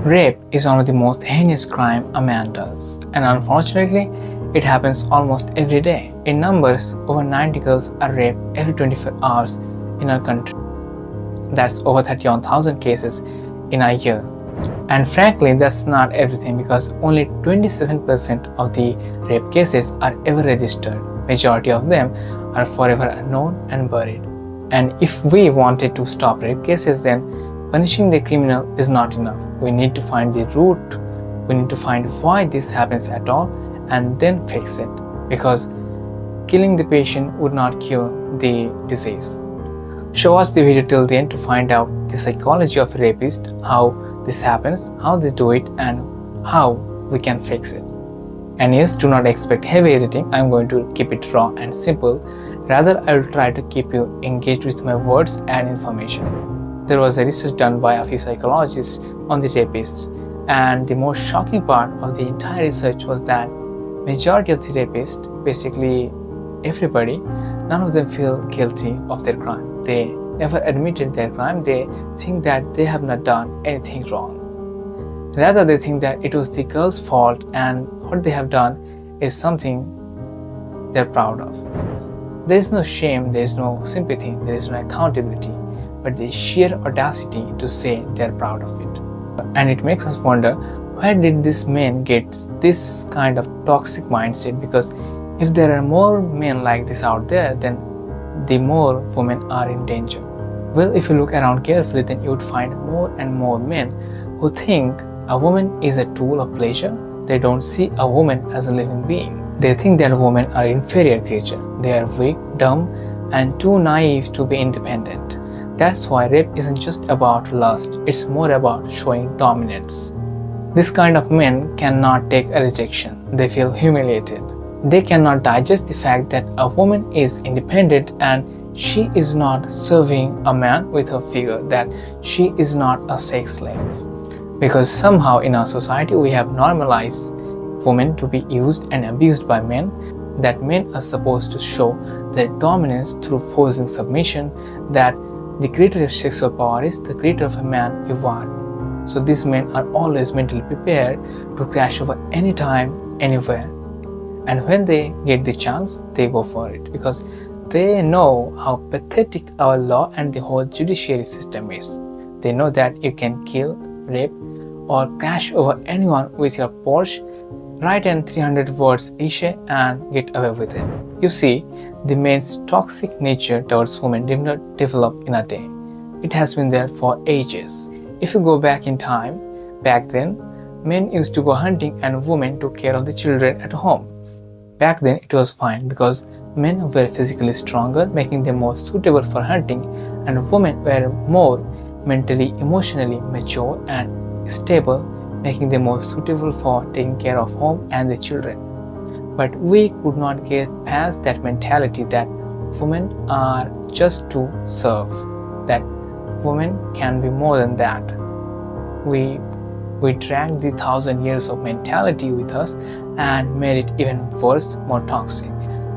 Rape is one of the most heinous crime a man does, and unfortunately, it happens almost every day. In numbers, over 90 girls are raped every 24 hours in our country. That's over 31,000 cases in a year. And frankly, that's not everything, because only 27% of the rape cases are ever registered. Majority of them are forever unknown and buried. And if we wanted to stop rape cases, then punishing the criminal is not enough. We need to find the root. We need to find why this happens at all and then fix it, because killing the patient would not cure the disease. So watch the video till the end to find out the psychology of a rapist, how this happens, how they do it, and how we can fix it. And yes, do not expect heavy editing. I'm going to keep it raw and simple. Rather, I will try to keep you engaged with my words and information. There was a research done by a few psychologists on the rapists, and the most shocking part of the entire research was that majority of the rapists, basically everybody, none of them feel guilty of their crime. They never admitted their crime. They think that they have not done anything wrong. Rather, they think that it was the girl's fault, and what they have done is something they're proud of. There is no shame, there is no sympathy, there is no accountability, but the sheer audacity to say they're proud of it. And it makes us wonder, where did these men get this kind of toxic mindset? Because if there are more men like this out there, then the more women are in danger. Well, if you look around carefully, then you would find more and more men who think a woman is a tool of pleasure. They don't see a woman as a living being. They think that women are inferior creatures. They are weak, dumb, and too naive to be independent. That's why rape isn't just about lust, it's more about showing dominance. This kind of men cannot take a rejection. They feel humiliated. They cannot digest the fact that a woman is independent and she is not serving a man with her figure, that she is not a sex slave. Because somehow in our society we have normalized women to be used and abused by men, that men are supposed to show their dominance through forcing submission, that the greater your sexual power is, the greater of a man you are. So these men are always mentally prepared to crash over anytime, anywhere. And when they get the chance, they go for it, because they know how pathetic our law and the whole judiciary system is. They know that you can kill, rape, or crash over anyone with your Porsche, write in 300 words each and get away with it. You see, the men's toxic nature towards women did not develop in a day. It has been there for ages. If you go back in time, back then, men used to go hunting and women took care of the children at home. Back then it was fine, because men were physically stronger, making them more suitable for hunting, and women were more mentally, emotionally mature and stable, making them more suitable for taking care of home and the children. But we could not get past that mentality that women are just to serve, that women can be more than that. We dragged the 1,000 years of mentality with us and made it even worse, more toxic.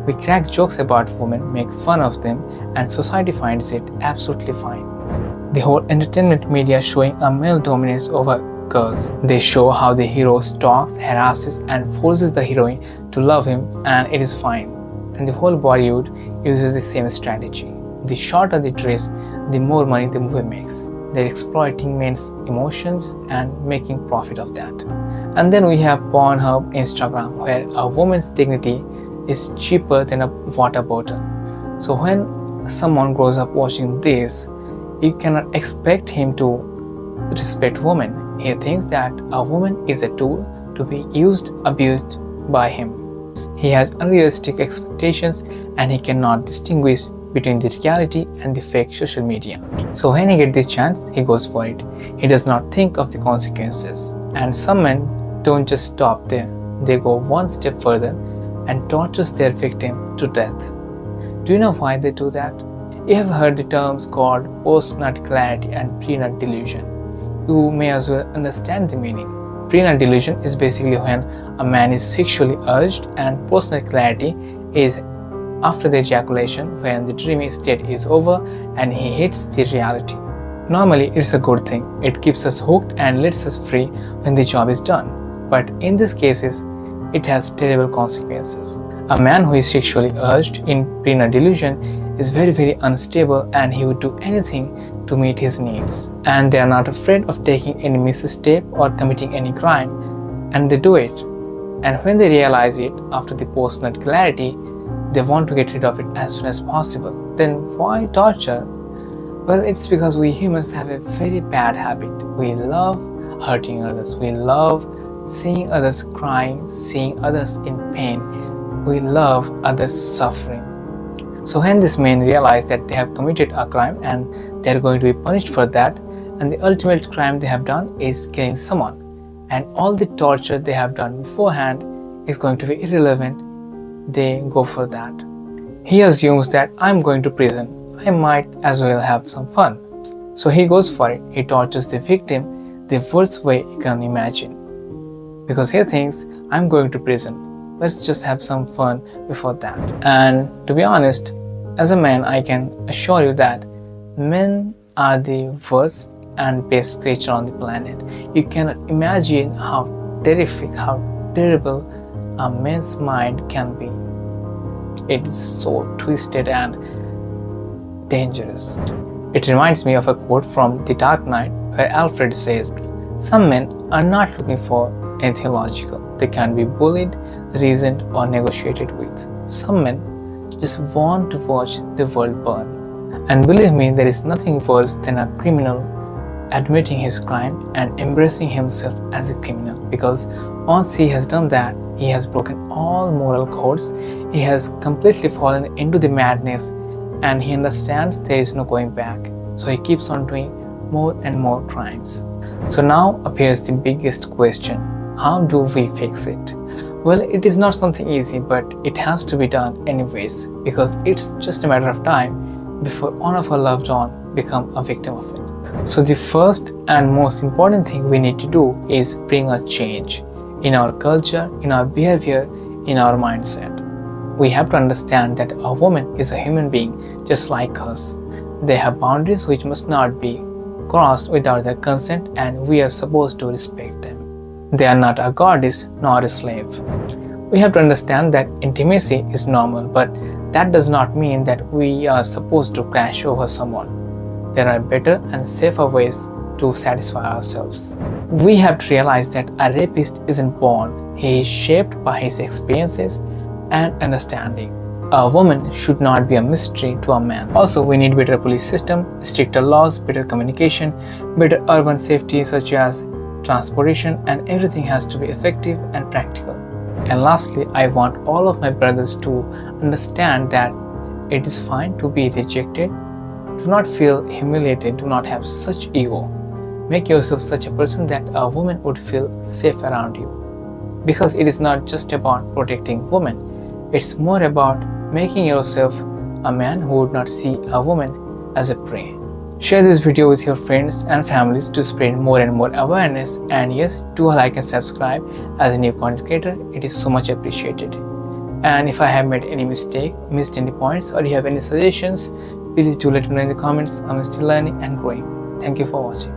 We crack jokes about women, make fun of them, and society finds it absolutely fine. The whole entertainment media showing a male dominance over girls. They show how the hero stalks, harasses, and forces the heroine to love him, and it is fine. And the whole Bollywood uses the same strategy. The shorter the dress, the more money the movie makes. They're exploiting men's emotions and making profit of that. And then we have Pornhub, Instagram, where a woman's dignity is cheaper than a water bottle. So when someone grows up watching this, you cannot expect him to respect women. He thinks that a woman is a tool to be used, abused by him. He has unrealistic expectations and he cannot distinguish between the reality and the fake social media. So when he gets this chance, he goes for it. He does not think of the consequences. And some men don't just stop there. They go one step further and tortures their victim to death. Do you know why they do that? You have heard the terms called post-nut clarity and pre-nut delusion. You may as well understand the meaning. Pre-nut delusion is basically when a man is sexually urged, and post-nut clarity is after the ejaculation, when the dreamy state is over and he hits the reality. Normally, it's a good thing. It keeps us hooked and lets us free when the job is done. But in these cases, it has terrible consequences. A man who is sexually urged in prenup delusion is very unstable, and he would do anything to meet his needs. And they are not afraid of taking any misstep or committing any crime, and they do it. And when they realize it after the post-nut clarity, they want to get rid of it as soon as possible. Then why torture? Well, it's because we humans have a very bad habit. We love hurting others. We love seeing others crying, seeing others in pain. We love others suffering. So when these men realize that they have committed a crime and they are going to be punished for that, and the ultimate crime they have done is killing someone, and all the torture they have done beforehand is going to be irrelevant, they go for that. He assumes that I'm going to prison, I might as well have some fun. So he goes for it. He tortures the victim the worst way you can imagine. Because he thinks, I'm going to prison, let's just have some fun before that. And to be honest, as a man, I can assure you that men are the worst and best creature on the planet. You cannot imagine how terrific, how terrible a man's mind can be. It is so twisted and dangerous. It reminds me of a quote from The Dark Knight where Alfred says, "Some men are not looking for anything logical. They can be bullied, reasoned, or negotiated with. Some men just want to watch the world burn." And believe me, there is nothing worse than a criminal admitting his crime and embracing himself as a criminal, because once he has done that, he has broken all moral codes, he has completely fallen into the madness, and he understands there is no going back. So he keeps on doing more and more crimes. So now appears the biggest question: how do we fix it? Well, it is not something easy, but it has to be done anyways, because it's just a matter of time before one of our loved ones become a victim of it. So the first and most important thing we need to do is bring a change in our culture, in our behavior, in our mindset. We have to understand that a woman is a human being just like us. They have boundaries which must not be crossed without their consent, and we are supposed to respect them. They are not a goddess nor a slave. We have to understand that intimacy is normal, but that does not mean that we are supposed to crash over someone. There are better and safer ways to satisfy ourselves. We have to realize that a rapist isn't born. He is shaped by his experiences and understanding. A woman should not be a mystery to a man. Also, we need better police system, stricter laws, better communication, better urban safety such as transportation, and everything has to be effective and practical. And lastly, I want all of my brothers to understand that it is fine to be rejected. Do not feel humiliated, do not have such ego. Make yourself such a person that a woman would feel safe around you. Because it is not just about protecting women, it's more about making yourself a man who would not see a woman as a prey. Share this video with your friends and families to spread more and more awareness, and yes, do like and subscribe as a new content creator. It is so much appreciated. And if I have made any mistake, missed any points, or you have any suggestions, please do let me know in the comments. I'm still learning and growing. Thank you for watching.